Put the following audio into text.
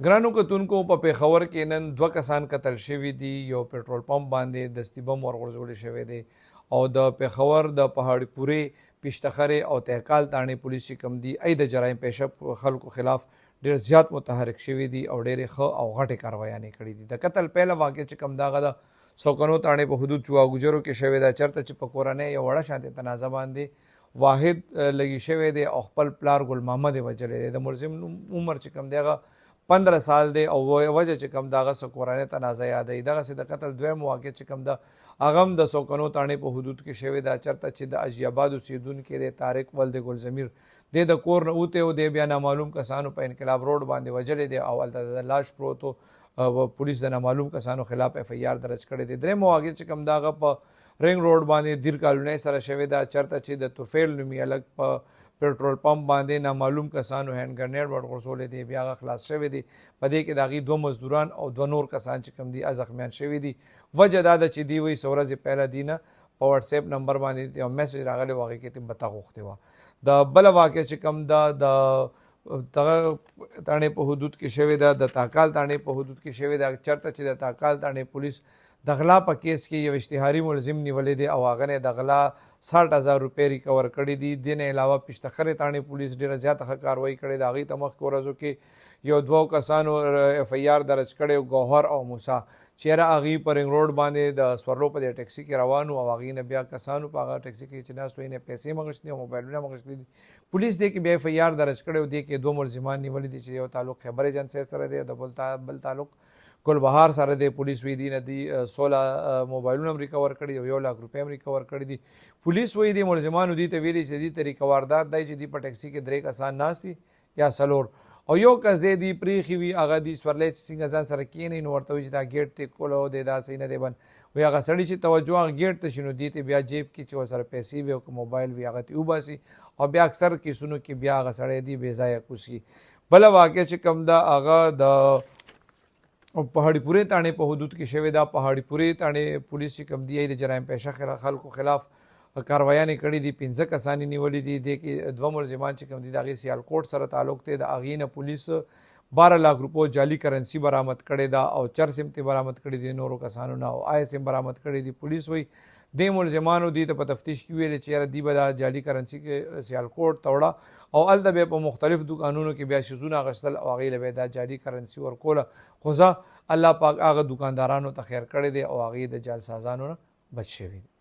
ګرانو کتونکو په پیښور کې نن 2 کسان قتل شوي دي. یو پېټرول پمپ باندې دستي بم ورغورځول شوی دی او د پیښور د پهاړي پورې پیشتخرې او تهکال تاڼې پولیس چې کوم دي ای د جرایم پیشه خلکو خلاف ډېر زیات متحرک شوي دي او ډېرې ښه او غټې کاروایانې کړي دي. د قتل پیله واقع چې کوم دغه د سوکنو تاڼې په حدود چواګوجرو کې شوې ده، چېرته چې په کورنۍ یو وړه شانتې تنازع باندې واحد لګي شوی دی او خپل پلار ګل محمد یې وژلی دی. د ملزم عمر چې کوم دی هغه 15 سال دی او وجه چې کوم دغه څه کورنۍ تنازع یادوي. دغسې د قتل دویم واقع چې کوم ده هغه هم د سوکنو تاڼې په حدود کې شوې ده، چېرته چې د اجیاباد اوسېدونکی دی طارق ولد ګلزمیر دی د کور نه وتی و، دی بیا نامعلوم کسانو په انقلاب روډ باندې وژلی دی او هلته د لاش پروت و. پولیس د نامعلوم کسانو خلاف اف ای آر درج کړی دی. درېیم واقع چې کوم دغه په رنګ روډ باندې دیر کالونۍ سره شوې ده، چېرته چې د توفیل نومي هلک په پېټرول پمپ باندې نامعلوم کسانو هینډ ګرنیډ ورغورځولی دی، بیا هغه خلاص شوی دی. په دې کې د هغې 2 مزدوران او 2 نور کسان چې کوم دي زخمیان شوي دي. وجه دا ده چې دوی وایي څه ورځې پهله دي نه په وټساپ نمبر باندې یو میسج راغلی و، هغې کې ترې بته غوښتې وه. د بله واقع چې کوم ده د دغه تاڼې په حدود کې شوې ده، د تاکال تاڼې په حدود کې شوې ده، چېرته چې د تاکال تاڼې پولیس د غلا په کیس کې یو اشتهاري ملزم نیولی دی او هغه نه د غلا 60,000 روپۍ ریکور کړي دي. دې نه علاوه پیشتخرې تاڼې پولیس ډېره زیاته ښه کاروایي کړې ده. هغې ته مخکې ورځو کې یو 2 کسانو اف ای آر درج کړی، ګوهر او موسی، چېرې هغې په رنګ روډ باندې د سورلو په دې ټیکسي کې روان و او هغې نه بیا کسانو په هغه ټیکسي کې چې ناست و یې پیسې مغشتې او موبایلونه مغشتې دي. پولیس دې کې بیا اف ای آر درج کړی او دې کې 2 ملزمان نیولي دي چې یو تعلق خیبر ایجنسۍ سره دی، د بل تعلق ګلبهار سره دی. پولیس وایي دي نه دي 16 موبایلونه هم ریکور کړي او 1 لاک روپۍ هم ریکور کړي دي. پولیس وایي دي ملزمانو دي ته ویلي چې دي ته ریکواردات دی چې دي په ټیکسي کې 3 کسان ناست دي یا 4 او یو کس دی دي پریښي وي، هغه دي سورلی چې څنګه ځان سره کښېنوي نو ورته وایي چې دا ګیټ ته کولو دی، دا صحیح نه دی بند. وایي هغه سړي چې توجه هغه ګیټ ته شي نو دې ته بیا جیب کې چې ورسره پیسې وي او که موبایل وي هغه ترې وباسي او بیا اکثر کیسونو کې بیا هغه سړی دی بې ځایه کوز کي. بله واقع چې کوم ده هغه د پهاړي پورې تاڼې په حدود کې شوې ده. پهاړي پورې تاڼې پولیس چې کوم دی د جرایم پیشه خلکو خلاف کاروایانې کړي دي. 15 کسان یې نیولي دي. دې کې 2 ملزمان چې کوم دي د هغې سیالکوټ سره تعلق دی. د هغې نه پولیس 12 لاک روپو جعلي کرنسي برآمد کړې ده او چرس هم ترې برآمد کړي دي نورو کسانو نه او آیس هم برآمد کړي دي. پولیس وایي دې ملزمانو دي ته په تفتیش کې ویلې چې یاره دوی به دا جعلي کرنسي کې سیالکوټ ته وړه او هلته بیا په مختلف دوکانونو کې بیا شیزونه اخیستل او هغې له بیا دا جعلي کرنسي ورکوله. خو زه الله پاک هغه دوکاندارانو ته خیر کړی دی او هغې د جعلسازانو نه بچ شوي دي.